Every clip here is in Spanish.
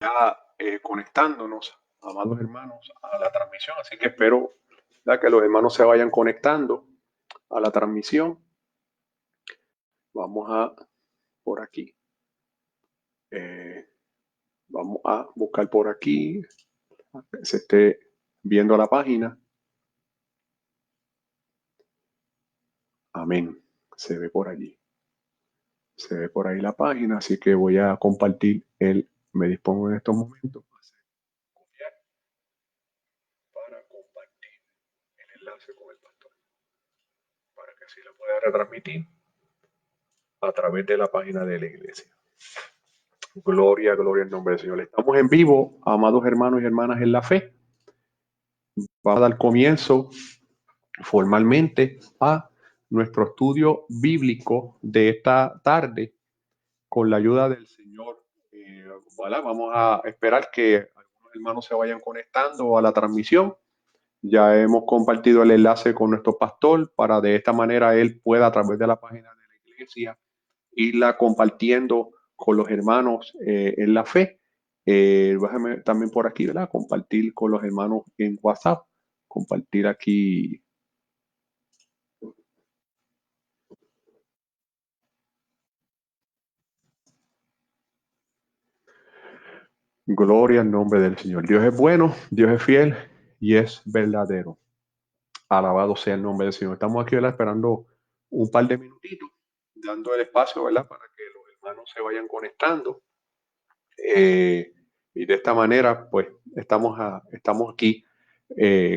Ya conectándonos, amados hermanos, a la transmisión. Así que espero ya que los hermanos se vayan conectando a la transmisión. Vamos a por aquí. eh, Vamos a buscar por aquí. Que se esté viendo la página. Amén. Se ve por allí. Se ve por ahí la página. Así que voy a compartir me dispongo en estos momentos a copiar para compartir el enlace con el pastor para que así lo pueda retransmitir a través de la página de la iglesia. Gloria, gloria al nombre del Señor. Estamos en vivo, amados hermanos y hermanas en la fe. Vamos a dar comienzo formalmente a nuestro estudio bíblico de esta tarde con la ayuda del Señor. Voilà, vamos a esperar que algunos hermanos se vayan conectando a la transmisión. Ya hemos compartido el enlace con nuestro pastor para de esta manera él pueda a través de la página de la iglesia irla compartiendo con los hermanos en la fe. Déjame también por aquí, ¿verdad? Compartir con los hermanos en WhatsApp. Compartir aquí. Gloria al nombre del Señor. Dios es bueno, Dios es fiel y es verdadero. Alabado sea el nombre del Señor. Estamos aquí, ¿verdad? Esperando un par de minutitos, dando el espacio, ¿verdad? Para que los hermanos se vayan conectando. Y de esta manera, pues, estamos aquí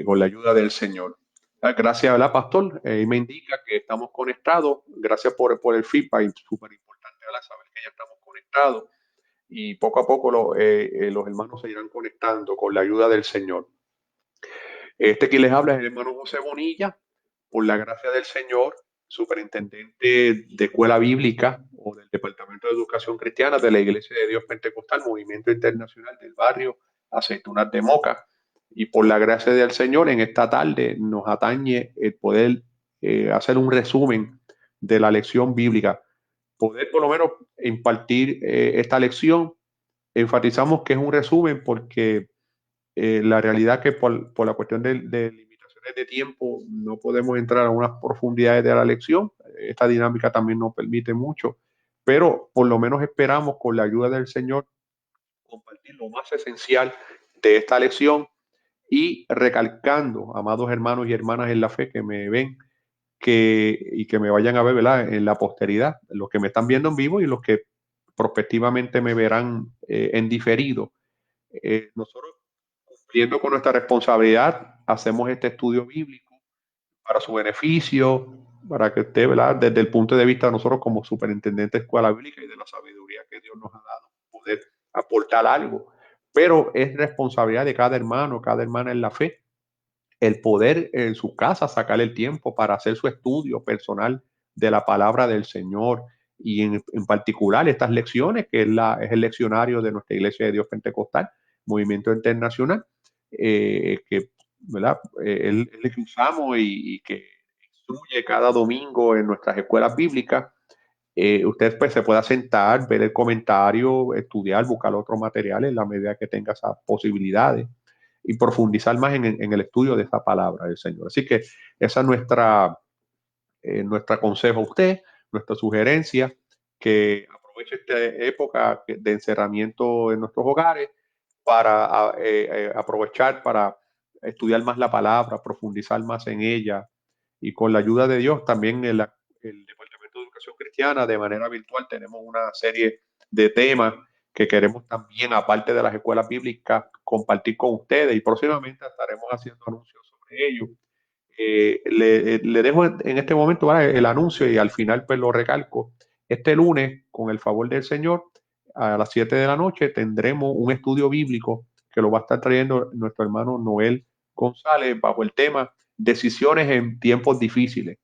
con la ayuda del Señor. Gracias, ¿verdad, pastor? Y me indica que estamos conectados. Gracias por el feedback, súper importante, ¿verdad? Saber que ya estamos conectados. Y poco a poco los hermanos se irán conectando con la ayuda del Señor. Este que les habla es el hermano José Bonilla, por la gracia del Señor, superintendente de escuela bíblica o del Departamento de Educación Cristiana de la Iglesia de Dios Pentecostal, Movimiento Internacional del Barrio Aceitunas de Moca. Y por la gracia del Señor, en esta tarde nos atañe el poder hacer un resumen de la lección bíblica, poder por lo menos impartir esta lección. Enfatizamos que es un resumen porque la realidad que por la cuestión de limitaciones de tiempo no podemos entrar a unas profundidades de la lección. Esta dinámica también nos permite mucho, pero por lo menos esperamos con la ayuda del Señor compartir lo más esencial de esta lección y recalcando, amados hermanos y hermanas en la fe que me ven y que me vayan a ver, ¿verdad? En la posteridad, los que me están viendo en vivo y los que prospectivamente me verán en diferido. Nosotros, cumpliendo con nuestra responsabilidad, hacemos este estudio bíblico para su beneficio, para que usted, ¿verdad? Desde el punto de vista de nosotros como superintendente de escuela bíblica y de la sabiduría que Dios nos ha dado, poder aportar algo. Pero es responsabilidad de cada hermana en la fe, el poder en su casa sacar el tiempo para hacer su estudio personal de la palabra del Señor y en particular estas lecciones que es el leccionario de nuestra Iglesia de Dios Pentecostal, Movimiento Internacional, que ¿verdad? El que usamos y que instruye cada domingo en nuestras escuelas bíblicas. Usted pues se pueda sentar, ver el comentario, estudiar, buscar otros materiales en la medida que tenga esas posibilidades y profundizar más en el estudio de esta palabra del Señor. Así que esa es nuestra consejo a usted, nuestra sugerencia, que aproveche esta época de encerramiento en nuestros hogares para aprovechar para estudiar más la palabra, profundizar más en ella y con la ayuda de Dios también el Departamento de Educación Cristiana de manera virtual tenemos una serie de temas que queremos también, aparte de las escuelas bíblicas, compartir con ustedes y próximamente estaremos haciendo anuncios sobre ello. Le dejo en este momento, ¿vale? El anuncio y al final pues lo recalco. Este lunes, con el favor del Señor, a las 7 de la noche tendremos un estudio bíblico que lo va a estar trayendo nuestro hermano Noel González bajo el tema Decisiones en tiempos difíciles.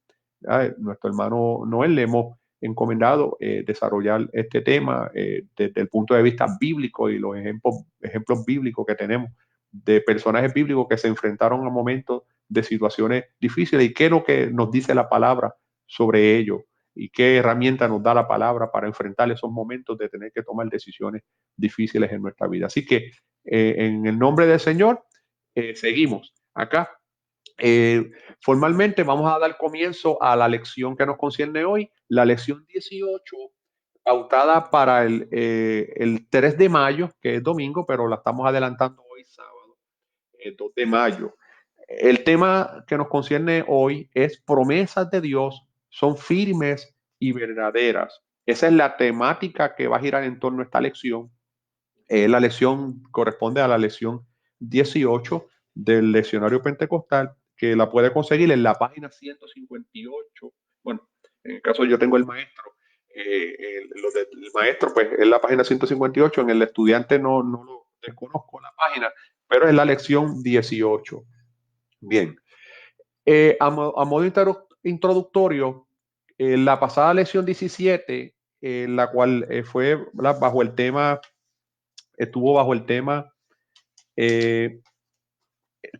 Nuestro hermano Noel le hemos encomendado desarrollar este tema desde el punto de vista bíblico y los ejemplos bíblicos que tenemos de personajes bíblicos que se enfrentaron a momentos de situaciones difíciles y qué es lo que nos dice la palabra sobre ello. y qué herramienta nos da la palabra para enfrentar esos momentos de tener que tomar decisiones difíciles en nuestra vida. Así que en el nombre del Señor, seguimos acá. Formalmente vamos a dar comienzo a la lección que nos concierne hoy, la lección 18, pautada para el 3 de mayo, que es domingo, pero la estamos adelantando hoy sábado, 2 de mayo. El tema que nos concierne hoy es promesas de Dios son firmes y verdaderas. Esa es la temática que va a girar en torno a esta lección. La lección corresponde a la lección 18 del leccionario pentecostal, que la puede conseguir en la página 158. Bueno, en el caso yo tengo el maestro, lo del maestro, pues es la página 158. En el estudiante no lo desconozco la página, pero es la lección 18. Bien, a modo introductorio, la pasada lección 17, la cual fue, ¿verdad?, bajo el tema, estuvo bajo el tema eh,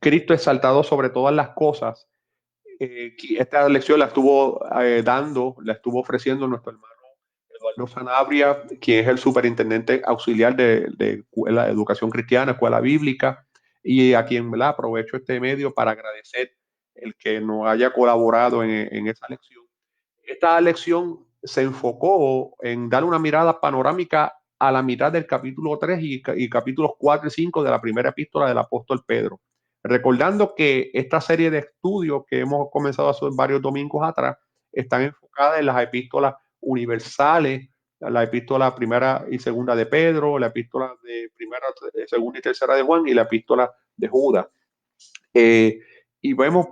Cristo exaltado sobre todas las cosas. Esta lección la estuvo la estuvo ofreciendo nuestro hermano Eduardo Sanabria, quien es el superintendente auxiliar de la educación cristiana, escuela bíblica, y a quien, ¿verdad?, aprovecho este medio para agradecer el que nos haya colaborado en esa lección. Esta lección se enfocó en dar una mirada panorámica a la mitad del capítulo 3 y capítulos 4 y 5 de la primera epístola del apóstol Pedro. Recordando que esta serie de estudios que hemos comenzado a hacer varios domingos atrás están enfocadas en las epístolas universales, la epístola primera y segunda de Pedro, la epístola de primera, segunda y tercera de Juan y la epístola de Judas. Y vemos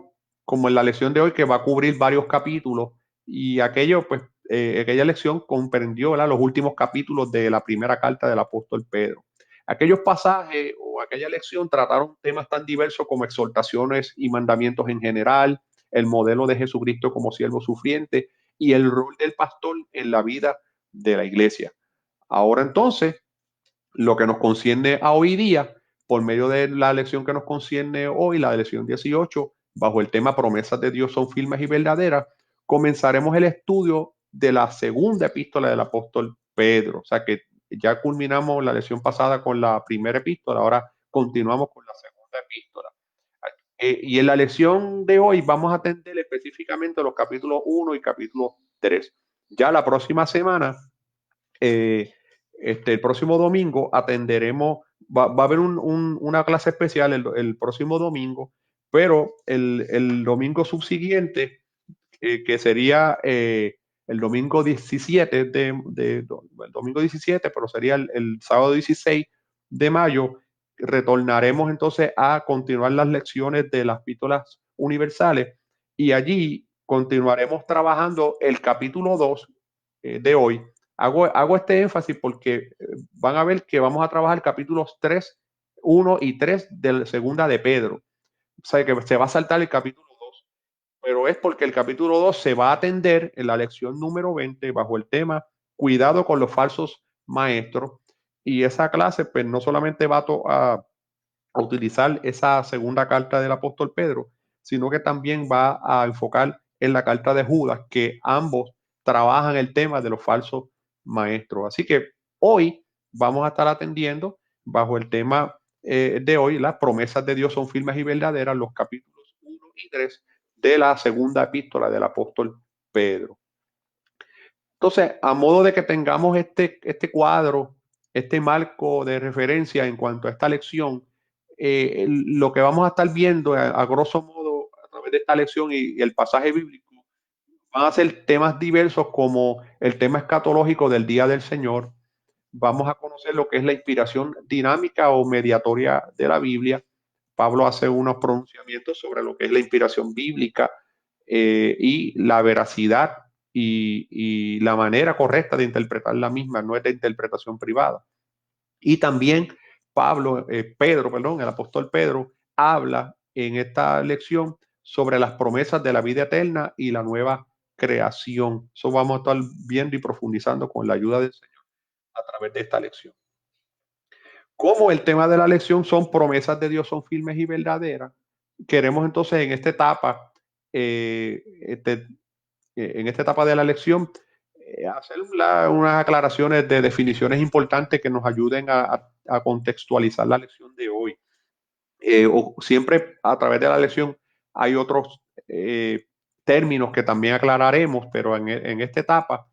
como en la lección de hoy que va a cubrir varios capítulos y aquella lección comprendió, ¿verdad?, los últimos capítulos de la primera carta del apóstol Pedro. Aquellos pasajes o aquella lección trataron temas tan diversos como exhortaciones y mandamientos en general, el modelo de Jesucristo como siervo sufriente y el rol del pastor en la vida de la iglesia. Ahora entonces, lo que nos concierne a hoy día, por medio de la lección que nos concierne hoy, la lección 18, bajo el tema promesas de Dios son firmes y verdaderas, comenzaremos el estudio de la segunda epístola del apóstol Pedro. O sea que ya culminamos la lección pasada con la primera epístola, ahora continuamos con la segunda epístola. Y en la lección de hoy vamos a atender específicamente los capítulos 1 y capítulo 3. Ya la próxima semana, el próximo domingo atenderemos, va a haber una clase especial el próximo domingo, pero el domingo subsiguiente, que sería el domingo 17 el domingo 17, pero sería el sábado 16 de mayo, retornaremos entonces a continuar las lecciones de las epístolas universales y allí continuaremos trabajando el capítulo 2 de hoy. Hago este énfasis porque van a ver que vamos a trabajar capítulos 3, 1 y 3 de la segunda de Pedro. O sea, que se va a saltar el capítulo 2, pero es porque el capítulo 2 se va a atender en la lección número 20 bajo el tema Cuidado con los falsos maestros. Y esa clase, pues no solamente va a utilizar esa segunda carta del apóstol Pedro, sino que también va a enfocar en la carta de Judas, que ambos trabajan el tema de los falsos maestros. Así que hoy vamos a estar atendiendo bajo el tema de hoy, las promesas de Dios son firmes y verdaderas, los capítulos 1 y 3 de la segunda epístola del apóstol Pedro. Entonces, a modo de que tengamos este cuadro, este marco de referencia en cuanto a esta lección, lo que vamos a estar viendo a grosso modo a través de esta lección y el pasaje bíblico van a ser temas diversos como el tema escatológico del día del Señor. Vamos a conocer lo que es la inspiración dinámica o mediatoria de la Biblia. Pablo hace unos pronunciamientos sobre lo que es la inspiración bíblica y la veracidad y la manera correcta de interpretar la misma, no es de interpretación privada. Y también el apóstol Pedro, habla en esta lección sobre las promesas de la vida eterna y la nueva creación. Eso vamos a estar viendo y profundizando con la ayuda del Señor a través de esta lección. Como el tema de la lección son promesas de Dios son firmes y verdaderas, queremos entonces en esta etapa en esta etapa de la lección, hacer unas aclaraciones de definiciones importantes que nos ayuden a contextualizar la lección de hoy. O siempre a través de la lección hay otros términos que también aclararemos, pero en esta etapa,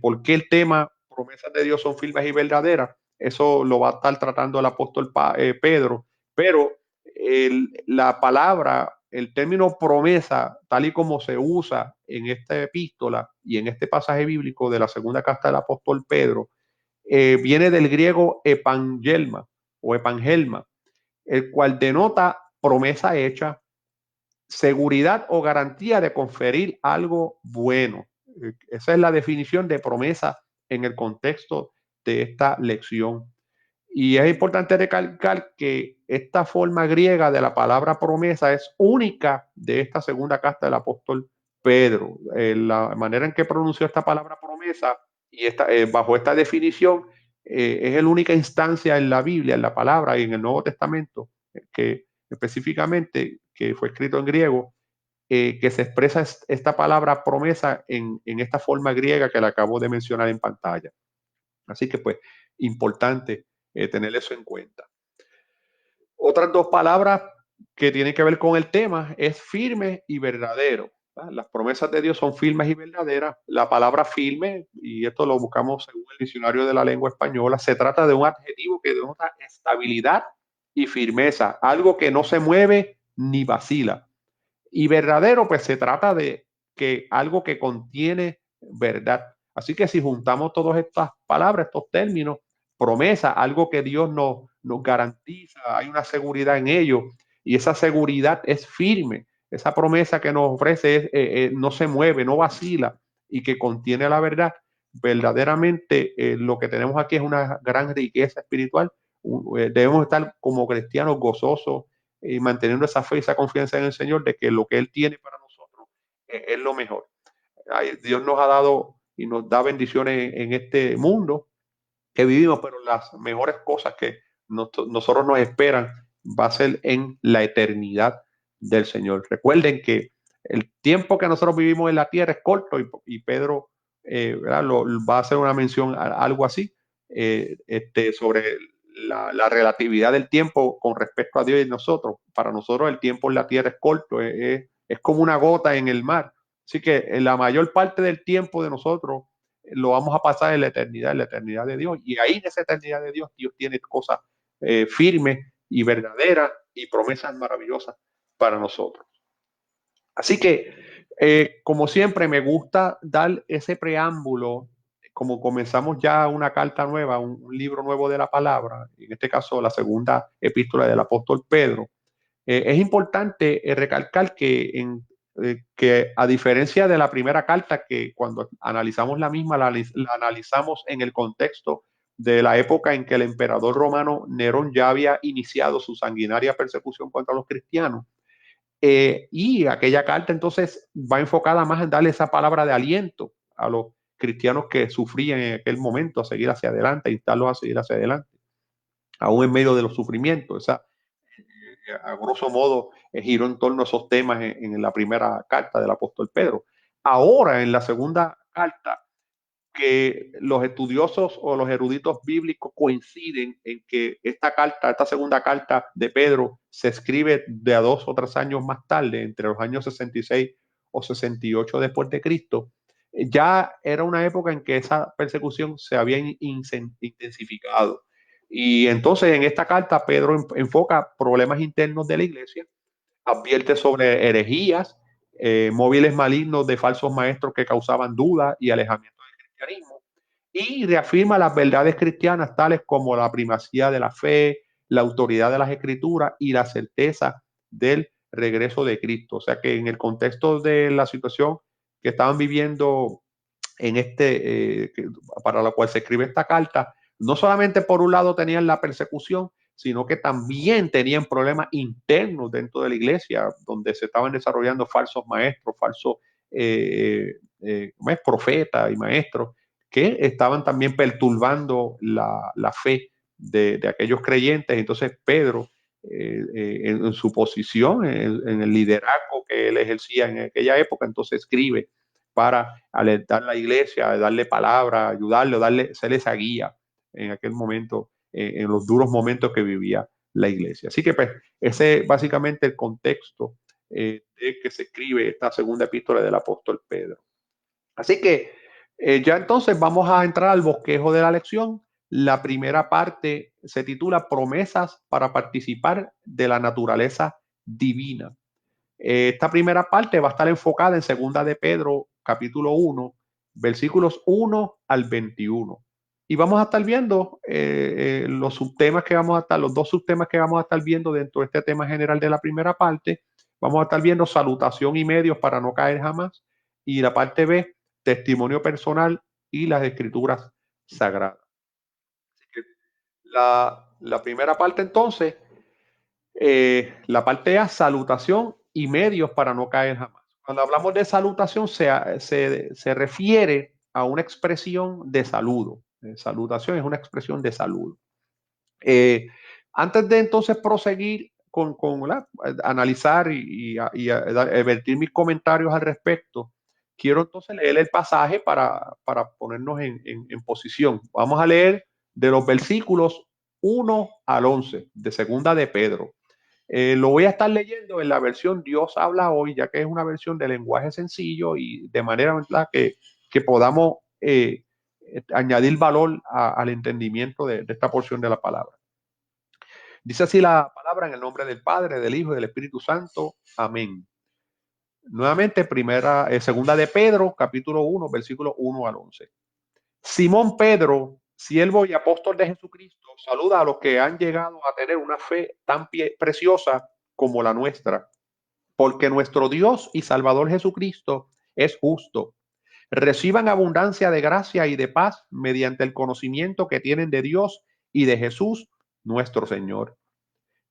¿por qué el tema promesas de Dios son firmes y verdaderas? Eso lo va a estar tratando el apóstol Pedro, pero la palabra, el término promesa, tal y como se usa en esta epístola y en este pasaje bíblico de la segunda carta del apóstol Pedro, viene del griego epangelma o epangelma, el cual denota promesa hecha, seguridad o garantía de conferir algo bueno. Esa es la definición de promesa en el contexto de esta lección. Y es importante recalcar que esta forma griega de la palabra promesa es única de esta segunda carta del apóstol Pedro. La manera en que pronunció esta palabra promesa y bajo esta definición es la única instancia en la Biblia, en la palabra y en el Nuevo Testamento que específicamente, que fue escrito en griego, que se expresa esta palabra promesa en esta forma griega que le acabo de mencionar en pantalla. Así que pues importante tener eso en cuenta. Otras dos palabras que tienen que ver con el tema es firme y verdadero. ¿Verdad? Las promesas de Dios son firmes y verdaderas. La palabra firme, y esto lo buscamos según el diccionario de la lengua española, se trata de un adjetivo que denota estabilidad y firmeza, algo que no se mueve ni vacila. Y verdadero, pues se trata de que algo que contiene verdad. Así que si juntamos todas estas palabras, estos términos, promesa, algo que Dios nos garantiza, hay una seguridad en ello, y esa seguridad es firme. Esa promesa que nos ofrece no se mueve, no vacila, y que contiene la verdad. Verdaderamente lo que tenemos aquí es una gran riqueza espiritual. Debemos estar como cristianos gozosos y manteniendo esa fe y esa confianza en el Señor de que lo que Él tiene para nosotros es lo mejor. Dios nos ha dado y nos da bendiciones en este mundo que vivimos, pero las mejores cosas que nosotros nos esperan va a ser en la eternidad del Señor. Recuerden que el tiempo que nosotros vivimos en la tierra es corto y Pedro va a hacer una mención a algo así sobre relatividad del tiempo con respecto a Dios y nosotros. Para nosotros el tiempo en la tierra es corto, es como una gota en el mar. Así que la mayor parte del tiempo de nosotros lo vamos a pasar en la eternidad de Dios. Y ahí en esa eternidad de Dios, Dios tiene cosas firmes y verdaderas y promesas maravillosas para nosotros. Así que, como siempre, me gusta dar ese preámbulo, como comenzamos ya una carta nueva, un libro nuevo de la palabra, en este caso la segunda epístola del apóstol Pedro. Es importante recalcar que a diferencia de la primera carta, que cuando analizamos la misma, la analizamos en el contexto de la época en que el emperador romano Nerón ya había iniciado su sanguinaria persecución contra los cristianos. Y aquella carta entonces va enfocada más en darle esa palabra de aliento a los cristianos que sufrían en aquel momento, a seguir hacia adelante, a instarlos a seguir hacia adelante, aún en medio de los sufrimientos. A grosso modo, giró en torno a esos temas en la primera carta del apóstol Pedro. Ahora, en la segunda carta, que los estudiosos o los eruditos bíblicos coinciden en que esta segunda carta de Pedro, se escribe de a 2 o 3 años más tarde, entre los años 66 o 68 después de Cristo. Ya era una época en que esa persecución se había intensificado. Y entonces en esta carta Pedro enfoca problemas internos de la iglesia, advierte sobre herejías, móviles malignos de falsos maestros que causaban dudas y alejamiento del cristianismo, y reafirma las verdades cristianas tales como la primacía de la fe, la autoridad de las escrituras y la certeza del regreso de Cristo. O sea que en el contexto de la situación que estaban viviendo en para la cual se escribe esta carta, no solamente por un lado tenían la persecución, sino que también tenían problemas internos dentro de la iglesia, donde se estaban desarrollando falsos maestros, falsos profetas y maestros, que estaban también perturbando la fe de aquellos creyentes. Entonces Pedro en su posición, en el liderazgo que él ejercía en aquella época. Entonces escribe para alentar a la iglesia, darle palabra, ayudarle, ser esa guía en aquel momento, en los duros momentos que vivía la iglesia. Así que pues, ese es básicamente el contexto de que se escribe esta segunda epístola del apóstol Pedro. Así que ya entonces vamos a entrar al bosquejo de la lección. La primera parte se titula Promesas para participar de la naturaleza divina. Esta primera parte va a estar enfocada en segunda de Pedro, capítulo 1, versículos 1 al 21. Y vamos a estar viendo los subtemas que vamos a estar, los dos subtemas que vamos a estar viendo dentro de este tema general de la primera parte. Vamos a estar viendo salutación y medios para no caer jamás. Y la parte B, testimonio personal y las escrituras sagradas. La primera parte entonces, la parte A, salutación y medios para no caer jamás. Cuando hablamos de salutación se refiere a una expresión de saludo. Salutación es una expresión de saludo. Antes de entonces proseguir con analizar y vertir mis comentarios al respecto, quiero entonces leer el pasaje para ponernos en posición. Vamos a leer de los versículos 1 al 11 de segunda de Pedro. Lo voy a estar leyendo en la versión Dios habla hoy, ya que es una versión de lenguaje sencillo y de manera, ¿verdad?, que podamos añadir valor al entendimiento de esta porción de la palabra. Dice así la palabra: en el nombre del Padre, del Hijo y del Espíritu Santo. Amén. Nuevamente, segunda de Pedro, capítulo 1, versículo 1 al 11. Simón Pedro, siervo y apóstol de Jesucristo, saluda a los que han llegado a tener una fe tan preciosa como la nuestra, porque nuestro Dios y Salvador Jesucristo es justo. Reciban abundancia de gracia y de paz mediante el conocimiento que tienen de Dios y de Jesús, nuestro Señor.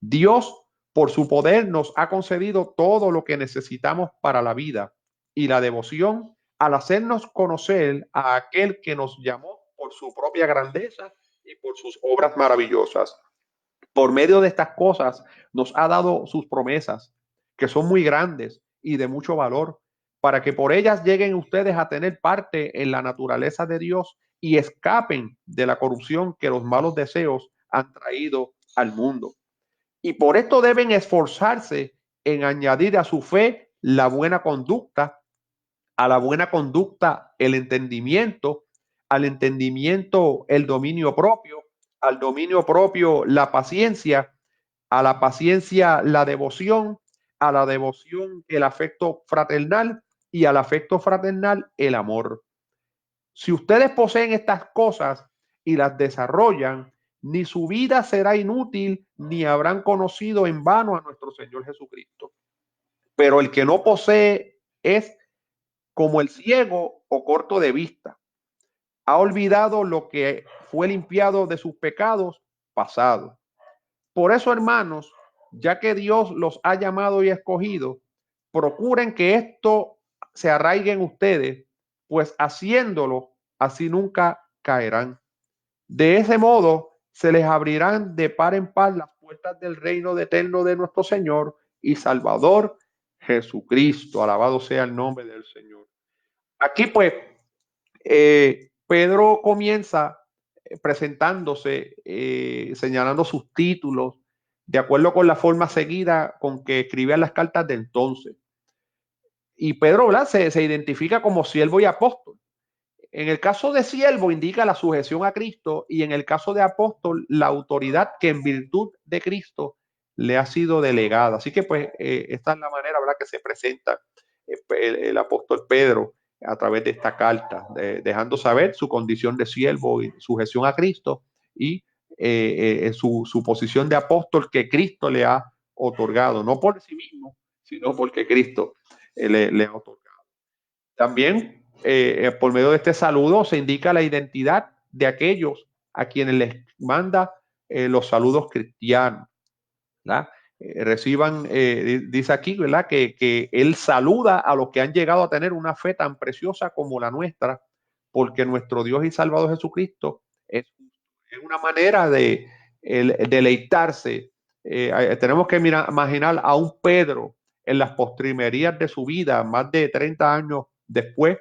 Dios, por su poder, nos ha concedido todo lo que necesitamos para la vida y la devoción al hacernos conocer a aquel que nos llamó por su propia grandeza y por sus obras maravillosas. Por medio de estas cosas nos ha dado sus promesas, que son muy grandes y de mucho valor, para que por ellas lleguen ustedes a tener parte en la naturaleza de Dios y escapen de la corrupción que los malos deseos han traído al mundo. Y por esto deben esforzarse en añadir a su fe la buena conducta, a la buena conducta el entendimiento, al entendimiento el dominio propio, al dominio propio la paciencia, a la paciencia la devoción, a la devoción el afecto fraternal y al afecto fraternal el amor. Si ustedes poseen estas cosas y las desarrollan, ni su vida será inútil, ni habrán conocido en vano a nuestro Señor Jesucristo. Pero el que no posee es como el ciego o corto de vista. Ha olvidado lo que fue limpiado de sus pecados pasados. Por eso, hermanos, ya que Dios los ha llamado y escogido, procuren que esto se arraigue en ustedes, pues haciéndolo, así nunca caerán. De ese modo, se les abrirán de par en par las puertas del reino eterno de nuestro Señor y Salvador Jesucristo. Alabado sea el nombre del Señor. Aquí pues, Pedro comienza presentándose, señalando sus títulos, de acuerdo con la forma seguida con que escribían las cartas de entonces. Y Pedro, ¿verdad?, se identifica como siervo y apóstol. En el caso de siervo indica la sujeción a Cristo y en el caso de apóstol la autoridad que en virtud de Cristo le ha sido delegada. Así que pues esta es la manera, ¿verdad?, que se presenta el apóstol Pedro a través de esta carta, dejando saber su condición de siervo y sujeción a Cristo y su posición de apóstol que Cristo le ha otorgado, no por sí mismo, sino porque Cristo le ha otorgado. También, por medio de este saludo, se indica la identidad de aquellos a quienes les manda los saludos cristianos, ¿verdad? Reciban, dice aquí, ¿verdad?, que él saluda a los que han llegado a tener una fe tan preciosa como la nuestra, porque nuestro Dios y Salvador Jesucristo es una manera de deleitarse Tenemos que imaginar a un Pedro en las postrimerías de su vida, más de 30 años después,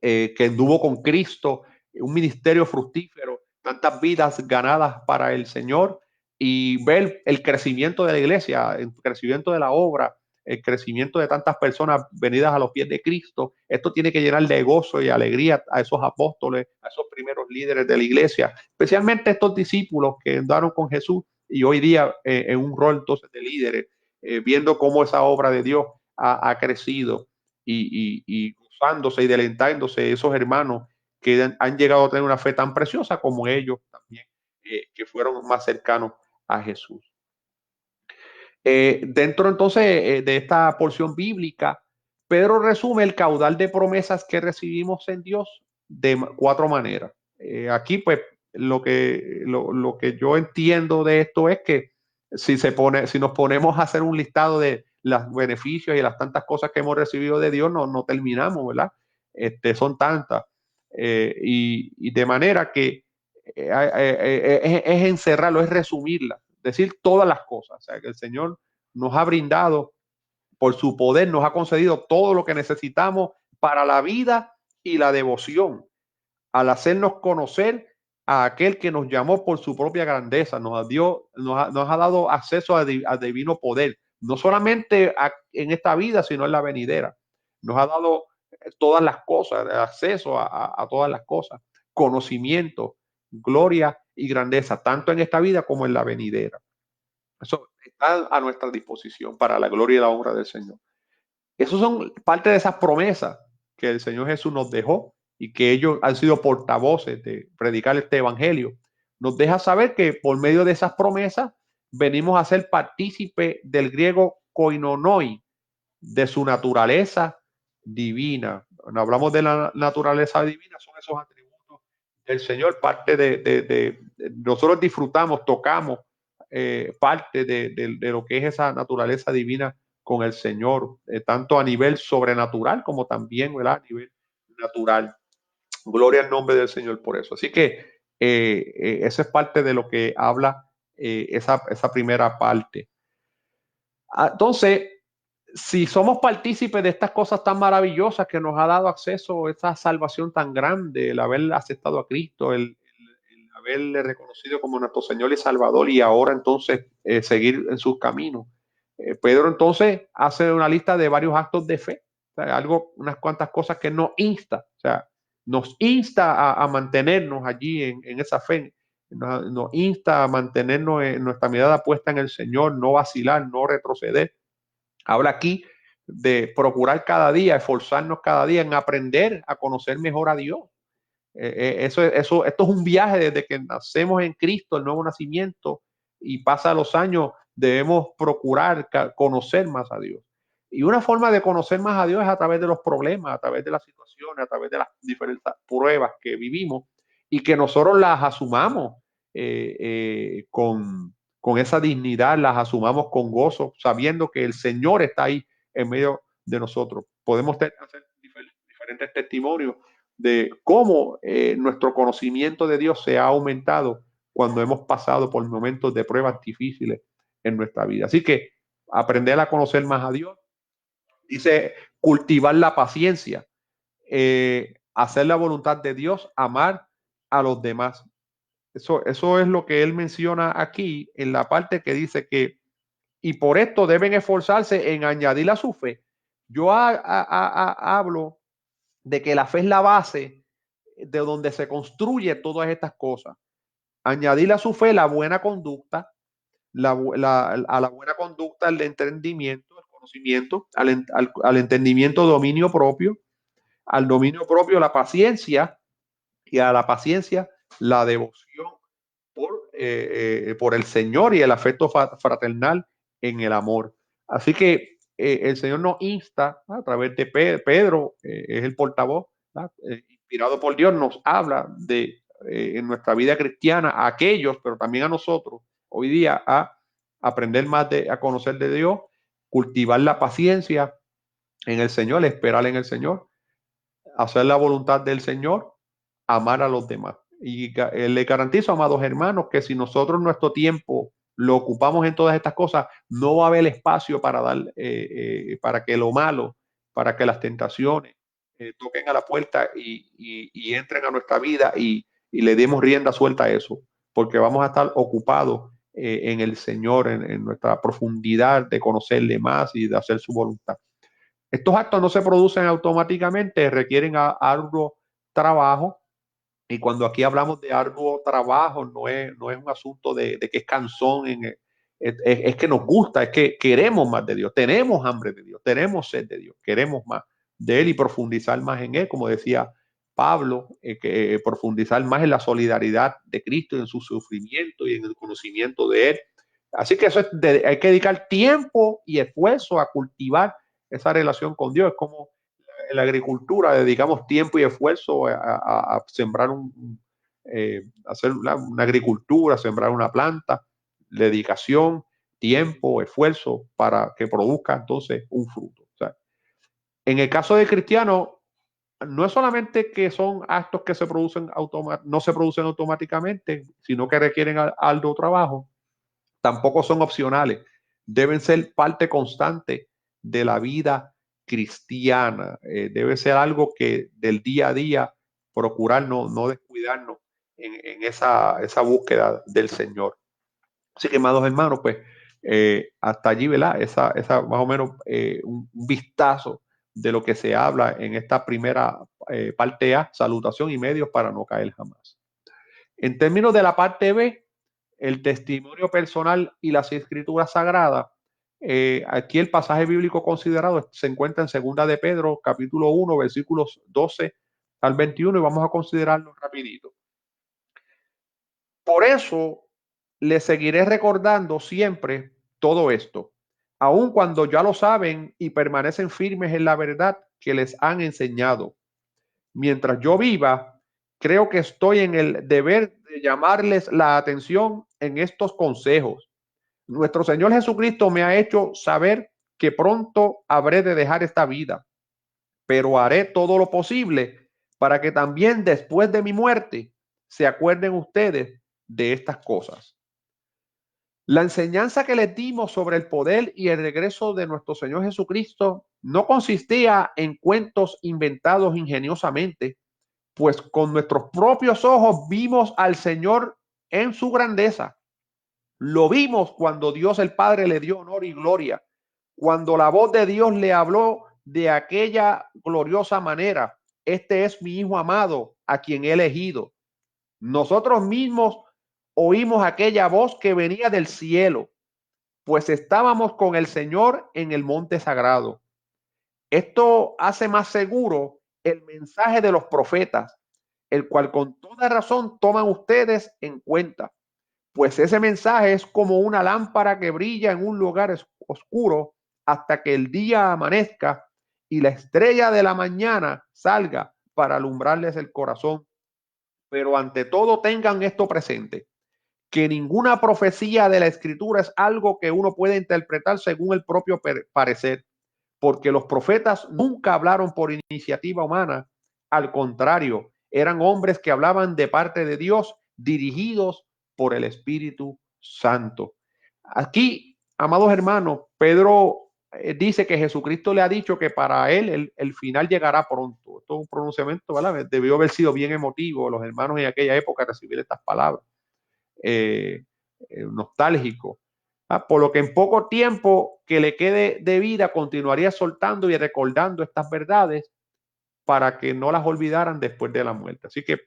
que anduvo con Cristo, un ministerio fructífero, tantas vidas ganadas para el Señor, y ver el crecimiento de la iglesia, el crecimiento de la obra, el crecimiento de tantas personas venidas a los pies de Cristo. Esto tiene que llenar de gozo y alegría a esos apóstoles, a esos primeros líderes de la iglesia, especialmente estos discípulos que andaron con Jesús y hoy día en un rol entonces de líderes, viendo cómo esa obra de Dios ha crecido y gozándose y delentándose esos hermanos que han llegado a tener una fe tan preciosa como ellos también, que fueron más cercanos a Jesús. Dentro entonces de esta porción bíblica, Pedro resume el caudal de promesas que recibimos en Dios de cuatro maneras. Aquí pues lo que yo entiendo de esto es que si nos ponemos a hacer un listado de los beneficios y las tantas cosas que hemos recibido de Dios, no terminamos, ¿verdad? Son tantas. Y de manera que es encerrarlo, es resumirla, decir todas las cosas. O sea, que el Señor nos ha brindado, por su poder, nos ha concedido todo lo que necesitamos para la vida y la devoción, al hacernos conocer a aquel que nos llamó por su propia grandeza, nos ha dado acceso a divino poder, no solamente en esta vida, sino en la venidera. Nos ha dado todas las cosas, acceso a todas las cosas, conocimiento, gloria y grandeza, tanto en esta vida como en la venidera. Eso está a nuestra disposición para la gloria y la honra del Señor. Esos son parte de esas promesas que el Señor Jesús nos dejó y que ellos han sido portavoces de predicar este evangelio. Nos deja saber que por medio de esas promesas venimos a ser partícipe del griego koinonoi, de su naturaleza divina. Cuando hablamos de la naturaleza divina, son esos atributos del Señor, parte de nosotros disfrutamos, tocamos parte de lo que es esa naturaleza divina con el Señor, tanto a nivel sobrenatural como también, ¿verdad?, a nivel natural. Gloria al nombre del Señor por eso. Así que eso es parte de lo que habla esa primera parte. Entonces, si somos partícipes de estas cosas tan maravillosas que nos ha dado acceso a esta salvación tan grande, el haber aceptado a Cristo, el haberle reconocido como nuestro Señor y Salvador y ahora entonces seguir en sus caminos. Pedro entonces hace una lista de varios actos de fe, o sea, unas cuantas cosas que nos insta, o sea, nos insta a mantenernos allí en esa fe, nos insta a mantenernos en nuestra mirada puesta en el Señor, no vacilar, no retroceder. Habla aquí de procurar cada día, esforzarnos cada día en aprender a conocer mejor a Dios. Esto es un viaje desde que nacemos en Cristo, el nuevo nacimiento, y pasa los años, debemos procurar conocer más a Dios. Y una forma de conocer más a Dios es a través de los problemas, a través de las situaciones, a través de las diferentes pruebas que vivimos y que nosotros las asumamos con esa dignidad, las asumamos con gozo, sabiendo que el Señor está ahí en medio de nosotros. Podemos hacer diferentes testimonios de cómo nuestro conocimiento de Dios se ha aumentado cuando hemos pasado por momentos de pruebas difíciles en nuestra vida. Así que aprender a conocer más a Dios, dice cultivar la paciencia, hacer la voluntad de Dios, amar a los demás. Eso es lo que él menciona aquí en la parte que dice que, y por esto deben esforzarse en añadir a su fe. Yo hablo de que la fe es la base de donde se construye todas estas cosas. Añadir a su fe la buena conducta, a la buena conducta el entendimiento, el conocimiento, al entendimiento dominio propio, al dominio propio la paciencia y a la paciencia la devoción por el Señor y el afecto fraternal en el amor. Así que el Señor nos insta a través de Pedro, es el portavoz, inspirado por Dios, nos habla de en nuestra vida cristiana a aquellos, pero también a nosotros, hoy día a aprender más a conocer de Dios, cultivar la paciencia en el Señor, esperar en el Señor, hacer la voluntad del Señor, amar a los demás. Y le garantizo, amados hermanos, que si nosotros nuestro tiempo lo ocupamos en todas estas cosas, no va a haber espacio para dar, para que lo malo, para que las tentaciones toquen a la puerta y entren a nuestra vida y le demos rienda suelta a eso, porque vamos a estar ocupados en el Señor, en nuestra profundidad de conocerle más y de hacer su voluntad. Estos actos no se producen automáticamente, requieren arduo trabajo. Y cuando aquí hablamos de arduo trabajo, no es un asunto de que es cansón, es que nos gusta, es que queremos más de Dios, tenemos hambre de Dios, tenemos sed de Dios, queremos más de Él y profundizar más en Él, como decía Pablo, que profundizar más en la solidaridad de Cristo, en su sufrimiento y en el conocimiento de Él. Así que hay que dedicar tiempo y esfuerzo a cultivar esa relación con Dios. Es como en la agricultura dedicamos tiempo y esfuerzo a sembrar hacer una agricultura, sembrar una planta, dedicación, tiempo, esfuerzo para que produzca entonces un fruto. O sea, en el caso de cristianos, no es solamente que son actos que no se producen automáticamente, sino que requieren algo trabajo, tampoco son opcionales, deben ser parte constante de la vida cristiana, debe ser algo que del día a día procurar no descuidarnos en esa búsqueda del Señor. Así que, amados hermanos, pues hasta allí, ¿verdad? Esa más o menos un vistazo de lo que se habla en esta primera parte A, salutación y medios para no caer jamás. En términos de la parte B, el testimonio personal y las escrituras sagradas, aquí el pasaje bíblico considerado se encuentra en Segunda de Pedro, capítulo 1, versículos 12 al 21, y vamos a considerarlo rapidito. Por eso les seguiré recordando siempre todo esto, aun cuando ya lo saben y permanecen firmes en la verdad que les han enseñado. Mientras yo viva, creo que estoy en el deber de llamarles la atención en estos consejos. Nuestro Señor Jesucristo me ha hecho saber que pronto habré de dejar esta vida, pero haré todo lo posible para que también después de mi muerte se acuerden ustedes de estas cosas. La enseñanza que les dimos sobre el poder y el regreso de nuestro Señor Jesucristo no consistía en cuentos inventados ingeniosamente, pues con nuestros propios ojos vimos al Señor en su grandeza. Lo vimos cuando Dios el Padre le dio honor y gloria, cuando la voz de Dios le habló de aquella gloriosa manera: este es mi Hijo amado, a quien he elegido. Nosotros mismos oímos aquella voz que venía del cielo, pues estábamos con el Señor en el monte sagrado. Esto hace más seguro el mensaje de los profetas, el cual con toda razón toman ustedes en cuenta, pues ese mensaje es como una lámpara que brilla en un lugar oscuro hasta que el día amanezca y la estrella de la mañana salga para alumbrarles el corazón. Pero ante todo tengan esto presente, que ninguna profecía de la Escritura es algo que uno puede interpretar según el propio parecer, porque los profetas nunca hablaron por iniciativa humana. Al contrario, eran hombres que hablaban de parte de Dios, dirigidos por el Espíritu Santo. Aquí, amados hermanos, Pedro dice que Jesucristo le ha dicho que para él el final llegará pronto. Esto es un pronunciamiento, ¿verdad? Debió haber sido bien emotivo los hermanos en aquella época recibir estas palabras. Nostálgico. Por lo que en poco tiempo que le quede de vida continuaría soltando y recordando estas verdades para que no las olvidaran después de la muerte. Así que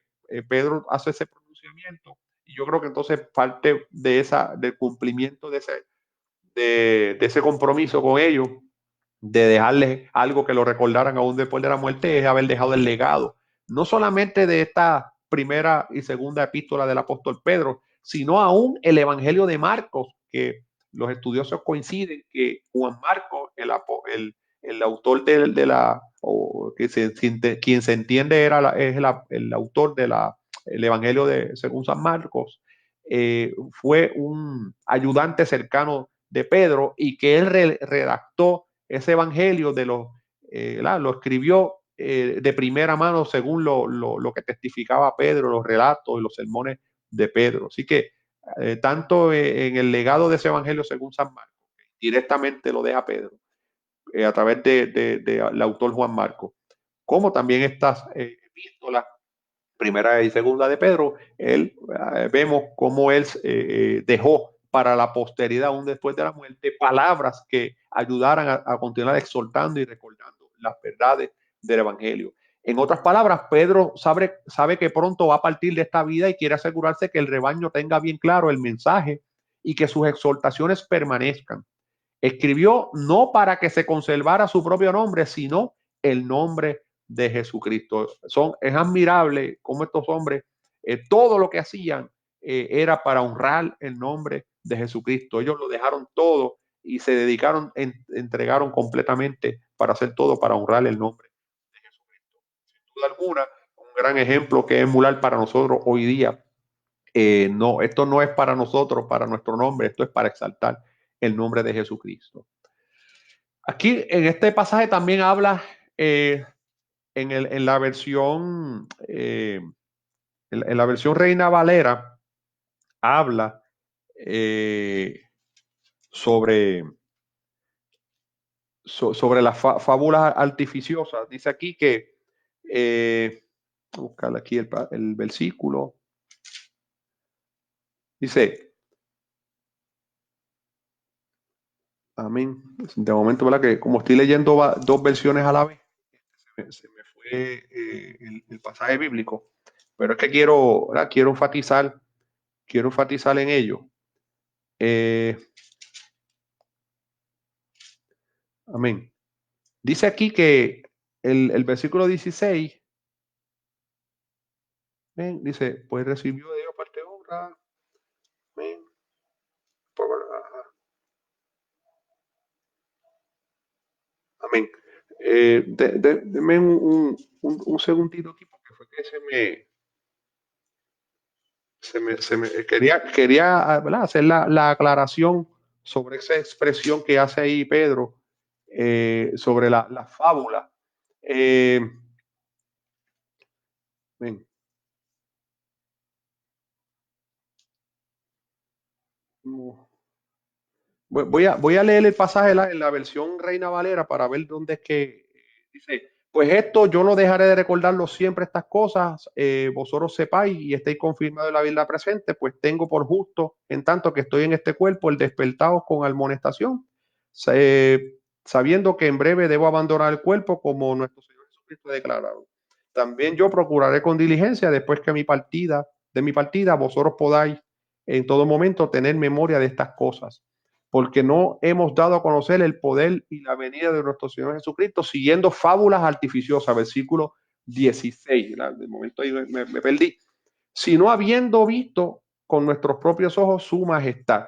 Pedro hace ese pronunciamiento y yo creo que entonces parte del cumplimiento de ese compromiso con ellos, de dejarles algo que lo recordaran aún después de la muerte, es haber dejado el legado, no solamente de esta primera y segunda epístola del apóstol Pedro, sino aún el Evangelio de Marcos, que los estudiosos coinciden que Juan Marcos, el autor quien se entiende es el autor el Evangelio según San Marcos, fue un ayudante cercano de Pedro y que él redactó ese evangelio lo escribió de primera mano según lo que testificaba Pedro, los relatos y los sermones de Pedro. Así que tanto en el legado de ese evangelio según San Marcos, directamente lo deja Pedro, a través del autor Juan Marcos, como también estas epístolas, primera y segunda de Pedro, vemos cómo él dejó para la posteridad, aún después de la muerte, palabras que ayudaran a continuar exhortando y recordando las verdades del Evangelio. En otras palabras, Pedro sabe que pronto va a partir de esta vida y quiere asegurarse que el rebaño tenga bien claro el mensaje y que sus exhortaciones permanezcan. Escribió no para que se conservara su propio nombre, sino el nombre de Jesucristo. Es admirable cómo estos hombres, todo lo que hacían era para honrar el nombre de Jesucristo. Ellos lo dejaron todo y se dedicaron, entregaron completamente para hacer todo para honrar el nombre de Jesucristo. Sin duda alguna, un gran ejemplo que es emular para nosotros hoy día. No, esto no es para nosotros, para nuestro nombre, esto es para exaltar el nombre de Jesucristo. Aquí en este pasaje también habla en la versión en la versión Reina Valera habla eh, sobre sobre las fábulas artificiosas. Dice aquí que buscar aquí el versículo. Dice, amén. De momento, ¿verdad? Que como estoy leyendo dos versiones a la vez, se me fue el pasaje bíblico, pero es que quiero enfatizar en ello. Amén. Dice aquí que el versículo 16, amén, dice, pues recibió de Dios parte de honra, amén. Amén. Deme un segundito aquí porque fue que quería ¿verdad? Hacer la aclaración sobre esa expresión que hace ahí Pedro sobre la fábula. Ven, voy a leer el pasaje en la versión Reina Valera para ver dónde es que dice, pues esto yo no dejaré de recordarlo siempre estas cosas, vosotros sepáis y estéis confirmados en la vida presente, pues tengo por justo, en tanto que estoy en este cuerpo, el despertaos con amonestación, sabiendo que en breve debo abandonar el cuerpo como nuestro Señor Jesucristo ha declarado. También yo procuraré con diligencia después que de mi partida, vosotros podáis en todo momento tener memoria de estas cosas porque no hemos dado a conocer el poder y la venida de nuestro Señor Jesucristo siguiendo fábulas artificiosas, versículo 16. De momento ahí me perdí. Sino habiendo visto con nuestros propios ojos su majestad.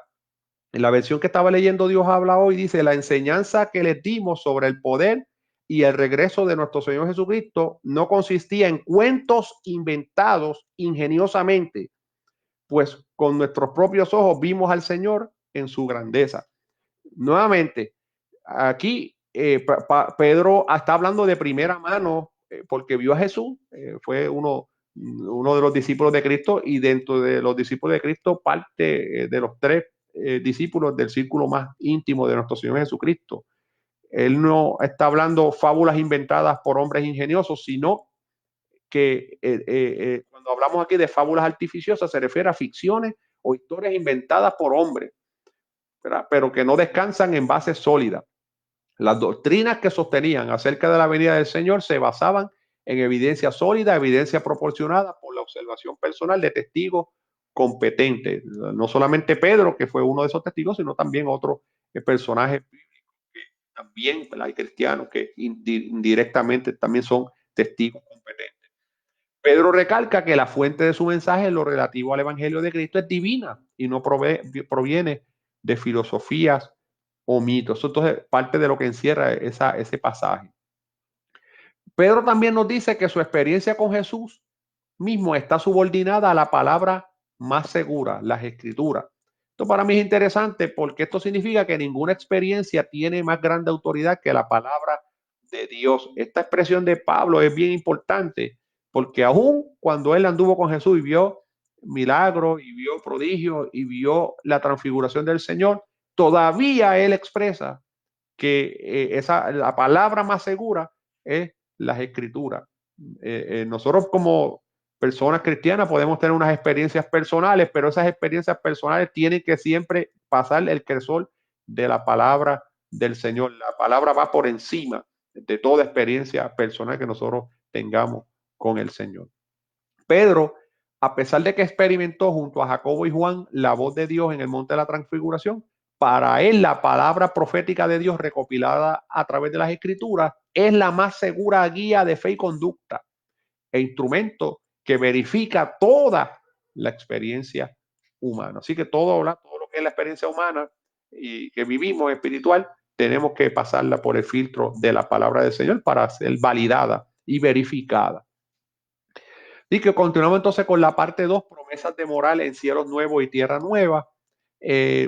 En la versión que estaba leyendo Dios habla hoy, dice, la enseñanza que les dimos sobre el poder y el regreso de nuestro Señor Jesucristo no consistía en cuentos inventados ingeniosamente, pues con nuestros propios ojos vimos al Señor en su grandeza. Nuevamente, aquí Pedro está hablando de primera mano porque vio a Jesús, fue uno de los discípulos de Cristo y dentro de los discípulos de Cristo parte de los tres discípulos del círculo más íntimo de nuestro Señor Jesucristo. Él no está hablando fábulas inventadas por hombres ingeniosos, sino que cuando hablamos aquí de fábulas artificiosas se refiere a ficciones o historias inventadas por hombres, ¿verdad? Pero que no descansan en bases sólidas. Las doctrinas que sostenían acerca de la venida del Señor se basaban en evidencia sólida, evidencia proporcionada por la observación personal de testigos competentes. No solamente Pedro, que fue uno de esos testigos, sino también otros personajes bíblicos que también hay cristianos que indirectamente también son testigos competentes. Pedro recalca que la fuente de su mensaje en lo relativo al Evangelio de Cristo es divina y no proviene de filosofías o mitos. Eso entonces parte de lo que encierra ese pasaje. Pedro también nos dice que su experiencia con Jesús mismo está subordinada a la palabra más segura, las escrituras. Esto para mí es interesante porque esto significa que ninguna experiencia tiene más grande autoridad que la palabra de Dios. Esta expresión de Pablo es bien importante porque aún cuando él anduvo con Jesús y vio milagros y vio prodigios y vio la transfiguración del Señor, todavía él expresa que la palabra más segura es las escrituras. Nosotros como personas cristianas podemos tener unas experiencias personales, pero esas experiencias personales tienen que siempre pasar el cresol de la palabra del Señor. La palabra va por encima de toda experiencia personal que nosotros tengamos con el Señor. Pedro, a pesar de que experimentó junto a Jacobo y Juan la voz de Dios en el monte de la transfiguración, para él la palabra profética de Dios recopilada a través de las escrituras es la más segura guía de fe y conducta e instrumento que verifica toda la experiencia humana. Así que todo lo que es la experiencia humana y que vivimos espiritual, tenemos que pasarla por el filtro de la palabra del Señor para ser validada y verificada. Y que continuamos entonces con la parte 2, promesas de moral en cielos nuevos y tierra nueva.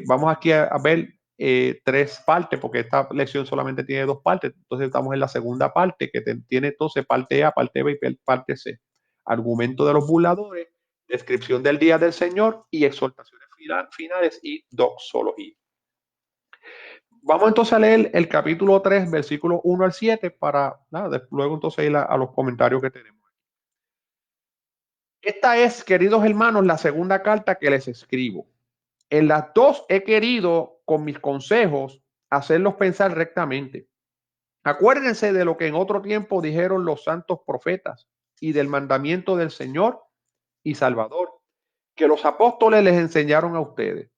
Vamos aquí a ver 3 partes, porque esta lección solamente tiene 2 partes. Entonces estamos en la segunda parte, que tiene entonces parte A, parte B y parte C. Argumento de los burladores, descripción del día del Señor y exhortaciones finales y doxología. Vamos entonces a leer el capítulo 3, versículos 1 al 7, para luego entonces ir a los comentarios que tenemos. Esta es, queridos hermanos, la segunda carta que les escribo. En las dos he querido, con mis consejos, hacerlos pensar rectamente. Acuérdense de lo que en otro tiempo dijeron los santos profetas y del mandamiento del Señor y Salvador, que los apóstoles les enseñaron a ustedes.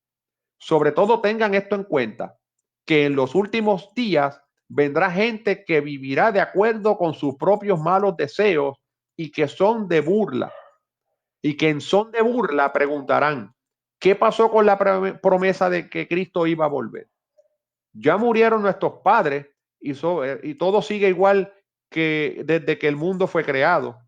Sobre todo tengan esto en cuenta, que en los últimos días vendrá gente que vivirá de acuerdo con sus propios malos deseos y que son de burla. Y que en son de burla preguntarán, ¿qué pasó con la promesa de que Cristo iba a volver? Ya murieron nuestros padres y todo sigue igual que desde que el mundo fue creado.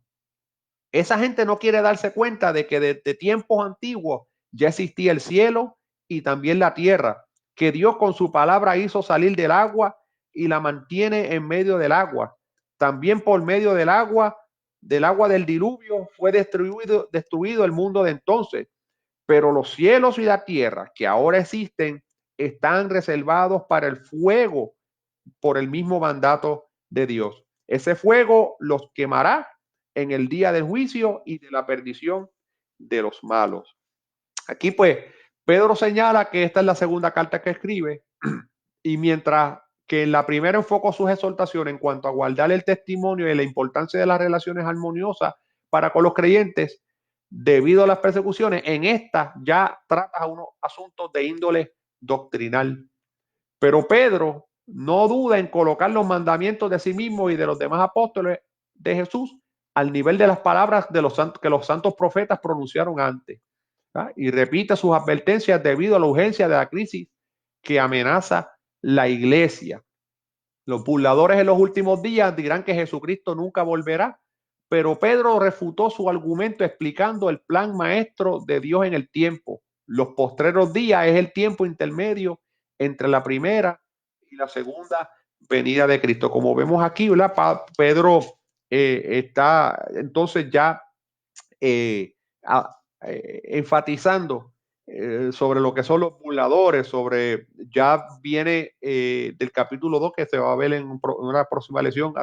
Esa gente no quiere darse cuenta de que desde tiempos antiguos ya existía el cielo y también la tierra, que Dios con su palabra hizo salir del agua y la mantiene en medio del agua. También por medio del agua del diluvio fue destruido el mundo de entonces, pero los cielos y la tierra que ahora existen están reservados para el fuego por el mismo mandato de Dios. Ese fuego los quemará en el día del juicio y de la perdición de los malos. Aquí pues Pedro señala que esta es la segunda carta que escribe y mientras que en la primera enfocó sus exhortaciones en cuanto a guardar el testimonio y la importancia de las relaciones armoniosas para con los creyentes debido a las persecuciones, en esta ya trata unos asuntos de índole doctrinal. Pero Pedro no duda en colocar los mandamientos de sí mismo y de los demás apóstoles de Jesús al nivel de las palabras de los santos, que los santos profetas pronunciaron antes. Y repite sus advertencias debido a la urgencia de la crisis que amenaza la iglesia. Los burladores en los últimos días dirán que Jesucristo nunca volverá, pero Pedro refutó su argumento explicando el plan maestro de Dios en el tiempo. Los postreros días es el tiempo intermedio entre la primera y la segunda venida de Cristo. Como vemos aquí, ¿verdad? Pedro está entonces ya enfatizando sobre lo que son los burladores, sobre ya viene del capítulo 2 que se va a ver en una próxima lección,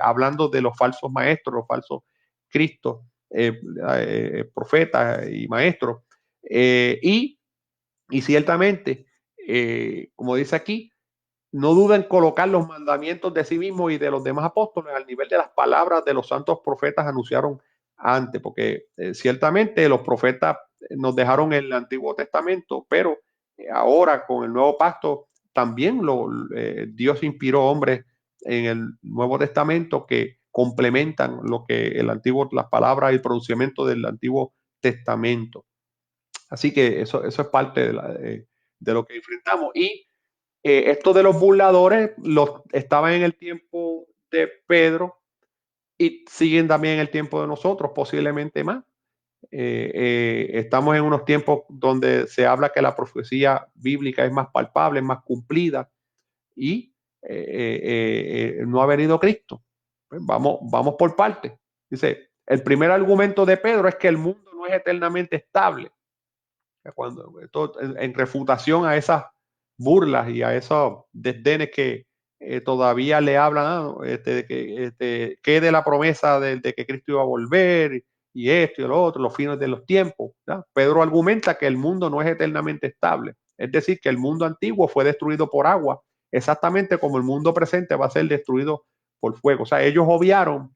hablando de los falsos maestros, los falsos cristos, profetas y maestros. Y ciertamente, como dice aquí, no duden en colocar los mandamientos de sí mismo y de los demás apóstoles al nivel de las palabras de los santos profetas anunciaron antes, porque ciertamente los profetas nos dejaron el Antiguo Testamento, pero ahora con el Nuevo Pacto también Dios inspiró hombres en el Nuevo Testamento que complementan lo que las palabras y el pronunciamiento del Antiguo Testamento. Así que eso es parte de lo que enfrentamos. Y esto de los burladores estaban en el tiempo de Pedro y siguen también en el tiempo de nosotros, posiblemente más. Estamos en unos tiempos donde se habla que la profecía bíblica es más palpable, es más cumplida y no ha venido Cristo. Pues vamos por partes. Dice, el primer argumento de Pedro es que el mundo no no es eternamente estable. Cuando esto, en refutación a esas burlas y a esos desdenes que todavía le hablan, de que quede la promesa de que Cristo iba a volver y esto y lo otro, los fines de los tiempos. ¿Ya? Pedro argumenta que el mundo no es eternamente estable, es decir, que el mundo antiguo fue destruido por agua, exactamente como el mundo presente va a ser destruido por fuego. O sea, ellos obviaron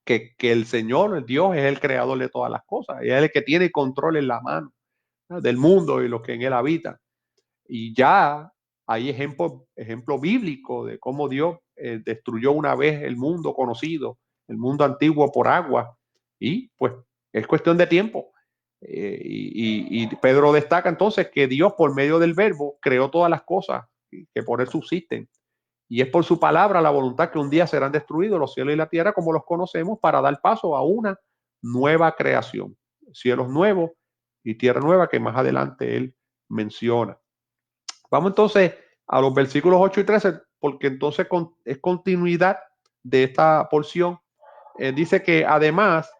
que el Señor, el Dios, es el creador de todas las cosas, y es el que tiene control en la mano, ¿no?, del mundo y los que en él habitan. Y ya hay ejemplo bíblico de cómo Dios destruyó una vez el mundo conocido, el mundo antiguo por agua, y pues es cuestión de tiempo. Y Pedro destaca entonces que Dios por medio del verbo creó todas las cosas que por él subsisten. Y es por su palabra la voluntad que un día serán destruidos los cielos y la tierra como los conocemos para dar paso a una nueva creación. Cielos nuevos y tierra nueva que más adelante él menciona. Vamos entonces a los versículos 8 y 13, porque entonces es continuidad de esta porción. Dice que además,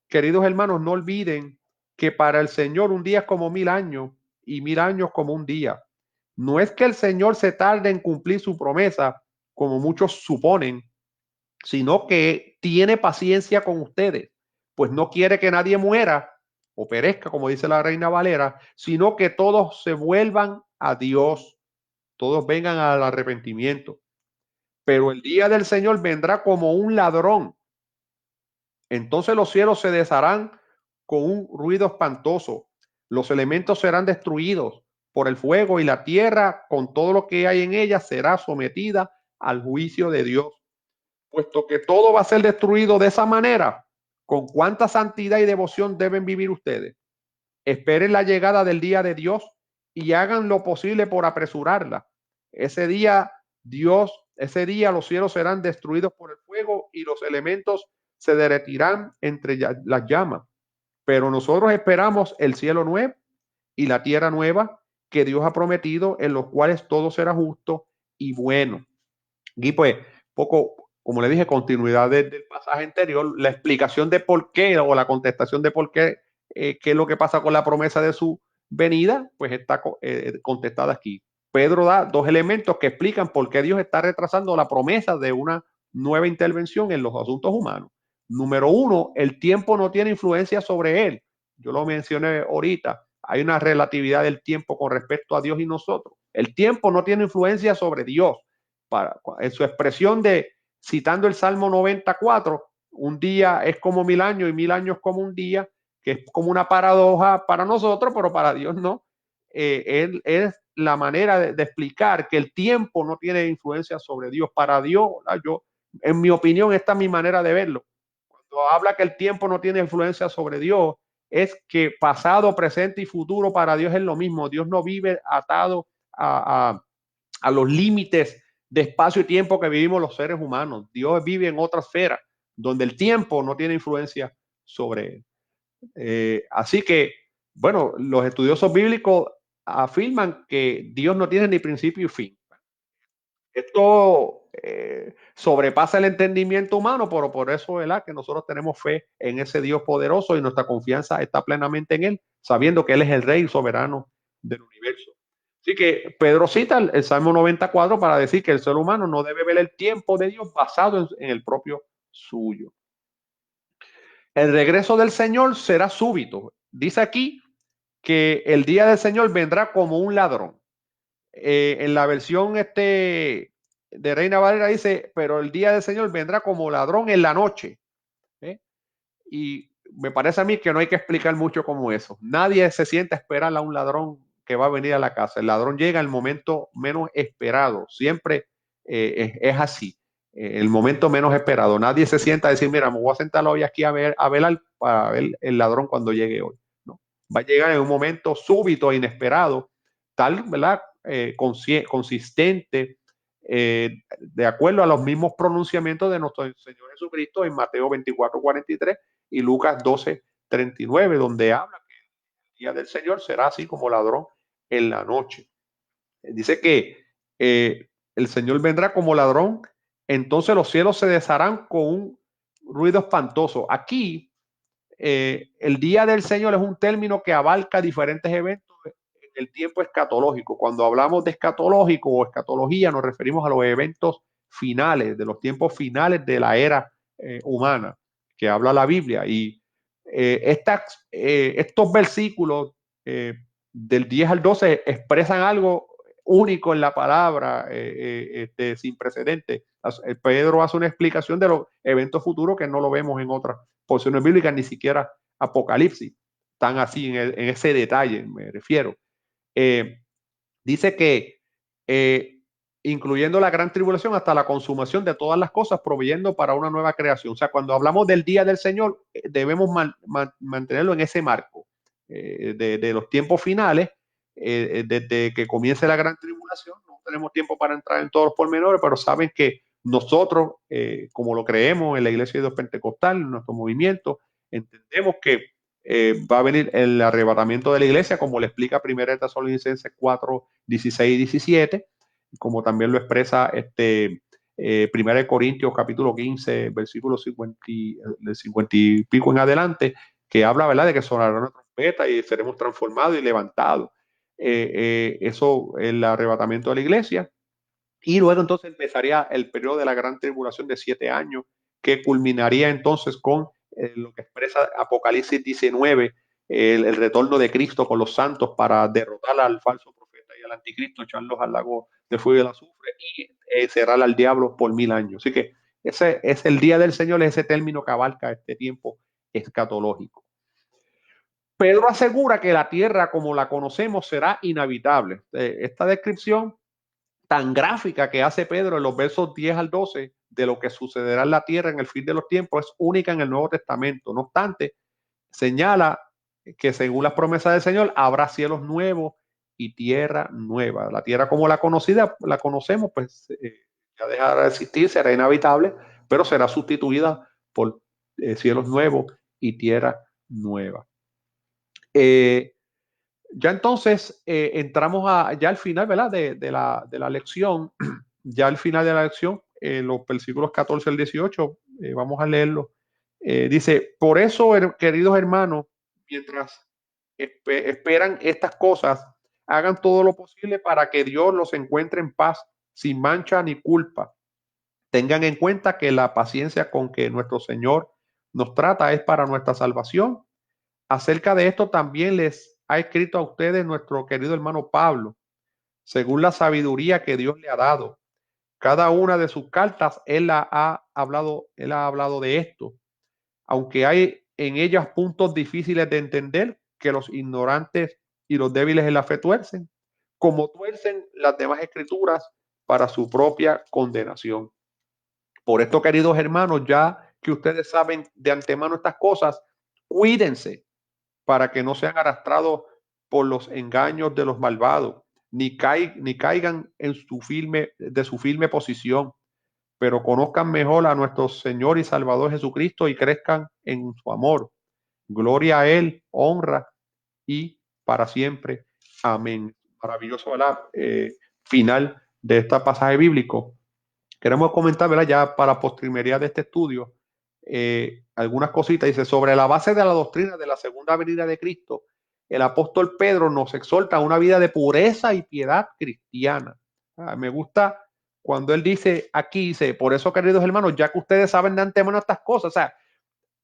queridos hermanos, no olviden que para el Señor un día es como 1000 años y 1000 años como un día. No es que el Señor se tarde en cumplir su promesa, como muchos suponen, sino que tiene paciencia con ustedes, pues no quiere que nadie muera o perezca, como dice la Reina Valera, sino que todos se vuelvan a Dios, todos vengan al arrepentimiento. Pero el día del Señor vendrá como un ladrón. Entonces los cielos se desharán con un ruido espantoso. Los elementos serán destruidos por el fuego y la tierra con todo lo que hay en ella será sometida al juicio de Dios. Puesto que todo va a ser destruido de esa manera, ¿con cuánta santidad y devoción deben vivir ustedes? Esperen la llegada del día de Dios y hagan lo posible por apresurarla. Ese día, ese día los cielos serán destruidos por el fuego y los elementos se derretirán entre las llamas. Pero nosotros esperamos el cielo nuevo y la tierra nueva que Dios ha prometido, en los cuales todo será justo y bueno. Y pues, poco, como le dije, continuidad del pasaje anterior, la explicación de por qué o la contestación de por qué, qué es lo que pasa con la promesa de su venida, pues está contestada aquí. Pedro da dos elementos que explican por qué Dios está retrasando la promesa de una nueva intervención en los asuntos humanos. Número uno, el tiempo no tiene influencia sobre él. Yo lo mencioné ahorita. Hay una relatividad del tiempo con respecto a Dios y nosotros. El tiempo no tiene influencia sobre Dios. En su expresión de, citando el Salmo 94, un día es como 1000 años y 1000 años como un día, que es como una paradoja para nosotros, pero para Dios no. Él es la manera de explicar que el tiempo no tiene influencia sobre Dios. Para Dios, yo, en mi opinión, esta es mi manera de verlo. Cuando habla que el tiempo no tiene influencia sobre Dios, es que pasado, presente y futuro para Dios es lo mismo. Dios no vive atado a los límites de espacio y tiempo que vivimos los seres humanos. Dios vive en otra esfera donde el tiempo no tiene influencia sobre él. Así que, bueno, los estudiosos bíblicos afirman que Dios no tiene ni principio y fin. Esto sobrepasa el entendimiento humano, pero por eso, ¿verdad?, que nosotros tenemos fe en ese Dios poderoso y nuestra confianza está plenamente en Él, sabiendo que Él es el Rey soberano del universo. Así que Pedro cita el Salmo 94 para decir que el ser humano no debe ver el tiempo de Dios basado en el propio suyo. El regreso del Señor será súbito. Dice aquí que el día del Señor vendrá como un ladrón. En la versión de Reina Valera dice, pero el día del Señor vendrá como ladrón en la noche. ¿Eh? Y me parece a mí que no hay que explicar mucho como eso. Nadie se sienta a esperar a un ladrón que va a venir a la casa. El ladrón llega en el momento menos esperado. Siempre es así. El momento menos esperado. Nadie se sienta a decir, mira, me voy a sentar hoy aquí a velar para ver el ladrón cuando llegue hoy. ¿No? Va a llegar en un momento súbito, inesperado, tal, ¿verdad? Consistente, de acuerdo a los mismos pronunciamientos de nuestro Señor Jesucristo en Mateo 24:43 y Lucas 12:39, donde habla que el día del Señor será así como ladrón en la noche. Dice que el Señor vendrá como ladrón, entonces los cielos se desharán con un ruido espantoso. Aquí el día del Señor es un término que abarca diferentes eventos en el tiempo escatológico. Cuando hablamos de escatológico o escatología, nos referimos a los eventos finales, de los tiempos finales de la era humana que habla la Biblia. Y estos versículos del 10 al 12 expresan algo único en la palabra, sin precedentes. Pedro hace una explicación de los eventos futuros que no lo vemos en otras porciones bíblicas, ni siquiera Apocalipsis, tan así en ese detalle, me refiero. Dice que incluyendo la gran tribulación hasta la consumación de todas las cosas, proveyendo para una nueva creación. O sea, cuando hablamos del día del Señor, debemos mantenerlo en ese marco de los tiempos finales, desde que comience la gran tribulación. No tenemos tiempo para entrar en todos los pormenores, pero saben que nosotros, como lo creemos en la Iglesia de Dios Pentecostal, en nuestro movimiento, entendemos que va a venir el arrebatamiento de la iglesia, como le explica 1 Tesalonicenses 4, 16 y 17, como también lo expresa 1 Corintios capítulo 15, versículo 50, del 50 y pico en adelante, que habla, ¿verdad?, de que sonará una trompeta y seremos transformados y levantados. Eso, el arrebatamiento de la iglesia. Y luego entonces empezaría el periodo de la gran tribulación de 7 años, que culminaría entonces con lo que expresa Apocalipsis 19, el retorno de Cristo con los santos para derrotar al falso profeta y al anticristo, echarlos al lago de fuego y el azufre y cerrar al diablo por 1000 años. Así que ese es el día del Señor, es ese término que abarca este tiempo escatológico. Pedro asegura que la tierra como la conocemos será inhabitable. Esta descripción tan gráfica que hace Pedro en los versos 10 al 12 de lo que sucederá en la tierra en el fin de los tiempos es única en el Nuevo Testamento. No obstante, señala que según las promesas del Señor habrá cielos nuevos y tierra nueva. La tierra como la conocemos, pues ya dejará de existir, será inhabitable, pero será sustituida por cielos nuevos y tierra nueva. Ya entonces entramos ya al final, ¿verdad? De la lección, ya al final de la lección, los versículos 14 al 18, vamos a leerlo. Dice, por eso, queridos hermanos, mientras esperan estas cosas, hagan todo lo posible para que Dios los encuentre en paz, sin mancha ni culpa. Tengan en cuenta que la paciencia con que nuestro Señor nos trata es para nuestra salvación. Acerca de esto también les ha escrito a ustedes nuestro querido hermano Pablo, según la sabiduría que Dios le ha dado. Cada una de sus cartas él ha hablado de esto, aunque hay en ellas puntos difíciles de entender que los ignorantes y los débiles en la fe tuercen, como tuercen las demás escrituras para su propia condenación. Por esto, queridos hermanos, ya que ustedes saben de antemano estas cosas, cuídense para que no sean arrastrados por los engaños de los malvados, ni caigan en su firme posición, pero conozcan mejor a nuestro Señor y Salvador Jesucristo y crezcan en su amor. Gloria a Él, honra y para siempre. Amén. Maravilloso, ¿verdad? Final de este pasaje bíblico. Queremos comentar, ¿verdad?, ya para postrimería de este estudio, algunas cositas. Dice, sobre la base de la doctrina de la segunda venida de Cristo, el apóstol Pedro nos exhorta a una vida de pureza y piedad cristiana. Me gusta cuando él dice aquí, dice, por eso, queridos hermanos, ya que ustedes saben de antemano estas cosas, o sea,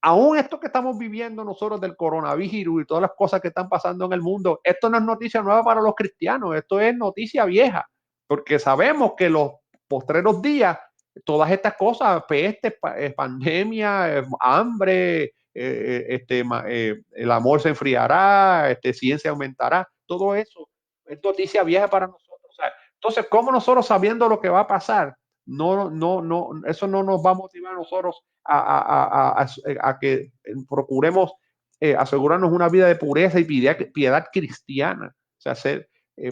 aún esto que estamos viviendo nosotros del coronavirus y todas las cosas que están pasando en el mundo, esto no es noticia nueva para los cristianos, esto es noticia vieja, porque sabemos que los postreros días, todas estas cosas, peste, pandemia, hambre, el amor se enfriará, ciencia aumentará, todo eso es noticia vieja para nosotros. O sea, entonces, ¿cómo nosotros sabiendo lo que va a pasar? No, eso no nos va a motivar a nosotros a que procuremos asegurarnos una vida de pureza y piedad cristiana. O sea,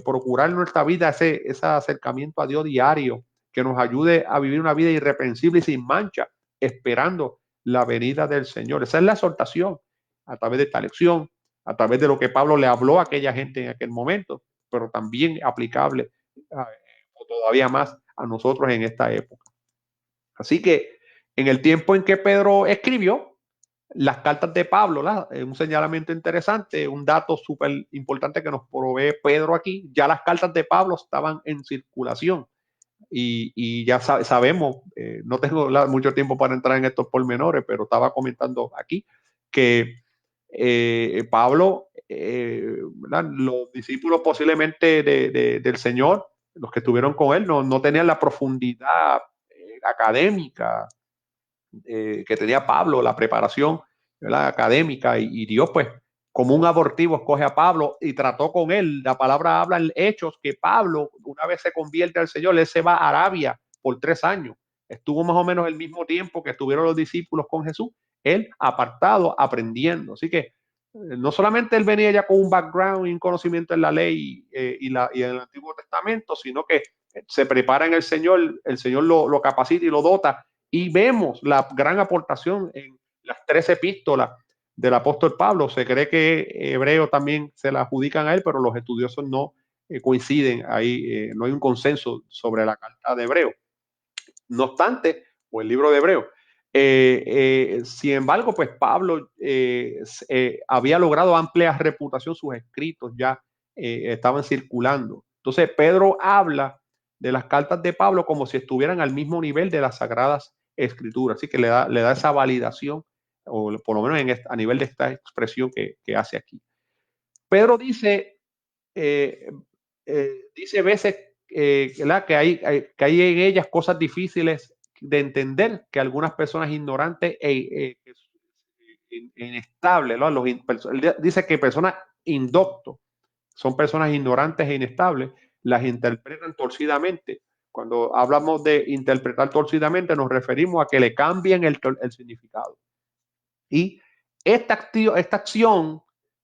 procurar en nuestra vida ese acercamiento a Dios diario que nos ayude a vivir una vida irreprensible y sin mancha, esperando la venida del Señor. Esa es la exhortación a través de esta lección, a través de lo que Pablo le habló a aquella gente en aquel momento, pero también aplicable todavía más a nosotros en esta época. Así que en el tiempo en que Pedro escribió, las cartas de Pablo, un señalamiento interesante, un dato súper importante que nos provee Pedro aquí, ya las cartas de Pablo estaban en circulación y ya sabemos, no tengo mucho tiempo para entrar en estos pormenores, pero estaba comentando aquí que Pablo, los discípulos posiblemente del Señor, los que estuvieron con él, no tenían la profundidad académica que tenía Pablo, la preparación, ¿verdad?, académica, y Dios, pues, como un abortivo, escoge a Pablo y trató con él. La palabra habla en Hechos que Pablo, una vez se convierte al Señor, él se va a Arabia por 3 años. Estuvo más o menos el mismo tiempo que estuvieron los discípulos con Jesús, él apartado, aprendiendo. Así que no solamente él venía ya con un background y un conocimiento en la ley y en el Antiguo Testamento, sino que se prepara en el Señor lo capacita y lo dota, y vemos la gran aportación en las 13 epístolas del apóstol Pablo. Se cree que Hebreo también se la adjudican a él, pero los estudiosos no coinciden ahí, no hay un consenso sobre la carta de Hebreo. No obstante, o el libro de Hebreo. Sin embargo, pues Pablo había logrado amplia reputación, sus escritos ya estaban circulando. Entonces, Pedro habla de las cartas de Pablo como si estuvieran al mismo nivel de las Sagradas Escrituras, así que le da esa validación, o por lo menos a nivel de esta expresión que hace aquí. Pedro dice, eh, dice veces que hay en ellas cosas difíciles de entender, que algunas personas ignorantes inestables, ¿no? Dice que personas indoctos, son personas ignorantes e inestables, las interpretan torcidamente. Cuando hablamos de interpretar torcidamente, nos referimos a que le cambian el significado. Y esta acción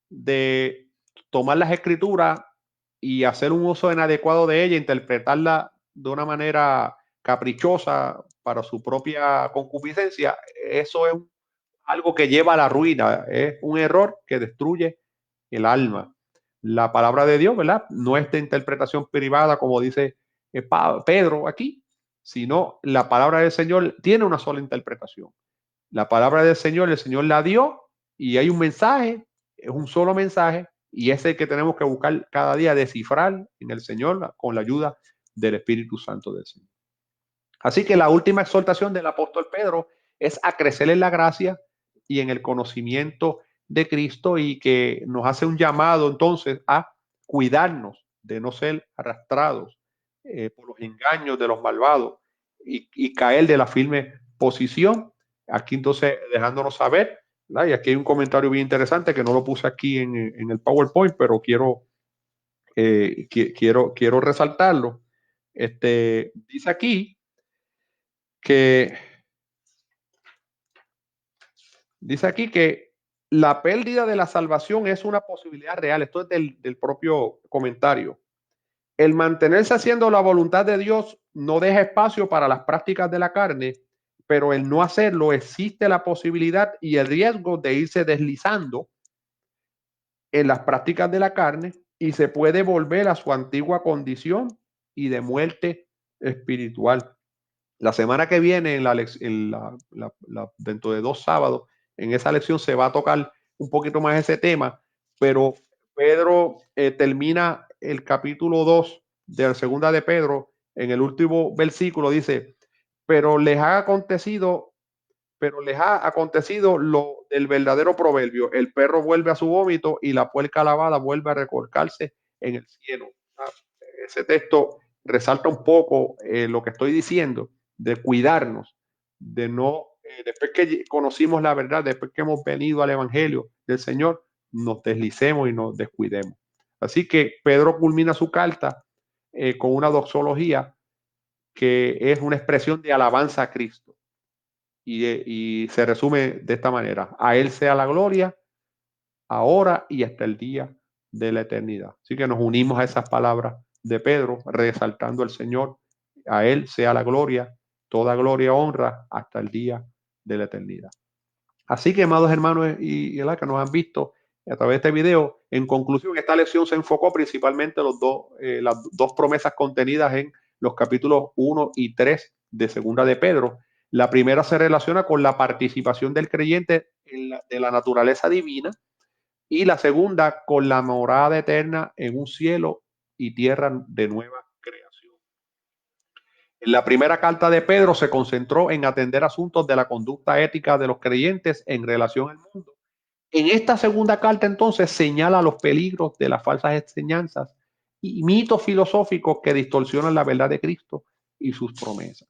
de tomar las escrituras y hacer un uso inadecuado de ella, interpretarla de una manera caprichosa para su propia concupiscencia, eso es algo que lleva a la ruina, es un error que destruye el alma. La palabra de Dios, ¿verdad?, no es de interpretación privada, como dice Pedro aquí, sino la palabra del Señor tiene una sola interpretación. La palabra del Señor, el Señor la dio y hay un mensaje, es un solo mensaje, y es el que tenemos que buscar cada día, descifrar en el Señor con la ayuda del Espíritu Santo del Señor. Así que la última exhortación del apóstol Pedro es a crecer en la gracia y en el conocimiento de Cristo, y que nos hace un llamado entonces a cuidarnos de no ser arrastrados por los engaños de los malvados y caer de la firme posición. Aquí entonces dejándonos saber, ¿verdad? Y aquí hay un comentario bien interesante que no lo puse aquí en el PowerPoint, pero quiero resaltarlo. Dice aquí que la pérdida de la salvación es una posibilidad real. Esto es del propio comentario. El mantenerse haciendo la voluntad de Dios no deja espacio para las prácticas de la carne, pero el no hacerlo existe la posibilidad y el riesgo de irse deslizando en las prácticas de la carne y se puede volver a su antigua condición y de muerte espiritual. La semana que viene, dentro de 2 sábados, en esa lección se va a tocar un poquito más ese tema, pero Pedro termina el capítulo 2 de la segunda de Pedro, en el último versículo dice, pero les ha acontecido lo del verdadero proverbio: el perro vuelve a su vómito y la puerca lavada vuelve a recolcarse en el cielo. Ese texto resalta un poco lo que estoy diciendo, de cuidarnos, de no, después que conocimos la verdad, después que hemos venido al Evangelio del Señor, nos deslicemos y nos descuidemos. Así que Pedro culmina su carta con una doxología que es una expresión de alabanza a Cristo. Y se resume de esta manera: a Él sea la gloria, ahora y hasta el día de la eternidad. Así que nos unimos a esas palabras de Pedro, resaltando al Señor: a Él sea la gloria, toda gloria, honra, hasta el día de la eternidad. Así que, amados hermanos y que nos han visto a través de este video, en conclusión, esta lección se enfocó principalmente en las dos promesas contenidas en los capítulos 1 y 3 de Segunda de Pedro, La primera se relaciona con la participación del creyente de la naturaleza divina y la segunda con la morada eterna en un cielo y tierra de nueva creación. En la primera carta de Pedro se concentró en atender asuntos de la conducta ética de los creyentes en relación al mundo. En esta segunda carta entonces señala los peligros de las falsas enseñanzas y mitos filosóficos que distorsionan la verdad de Cristo y sus promesas.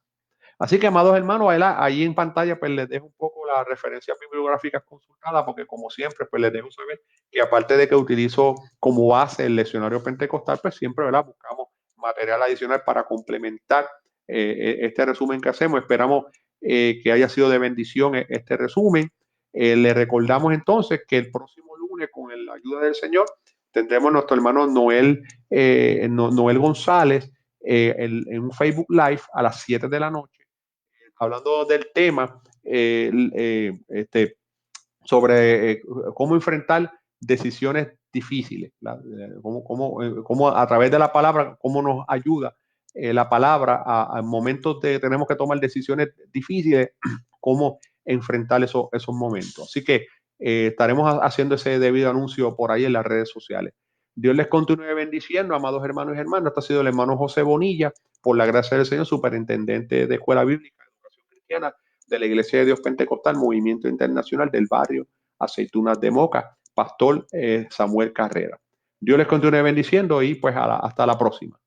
Así que, amados hermanos, ahí en pantalla pues les dejo un poco las referencias bibliográficas consultadas, porque como siempre pues les dejo saber que aparte de que utilizo como base el leccionario pentecostal, pues siempre, ¿verdad?, buscamos material adicional para complementar este resumen que hacemos. Esperamos que haya sido de bendición este resumen. Le recordamos entonces que el próximo lunes, con la ayuda del Señor, tendremos nuestro hermano Noel González en un Facebook Live a las 7 de la noche, hablando del tema sobre cómo enfrentar decisiones difíciles, cómo a través de la palabra, cómo nos ayuda la palabra a momentos de tenemos que tomar decisiones difíciles, cómo enfrentar esos momentos. Así que estaremos haciendo ese debido anuncio por ahí en las redes sociales. Dios les continúe bendiciendo, amados hermanos y hermanas. Este ha sido el hermano José Bonilla, por la gracia del Señor, superintendente de Escuela Bíblica de Educación Cristiana de la Iglesia de Dios Pentecostal, Movimiento Internacional del Barrio Aceitunas de Moca, Pastor Samuel Carrera. Dios les continúe bendiciendo y pues hasta la próxima.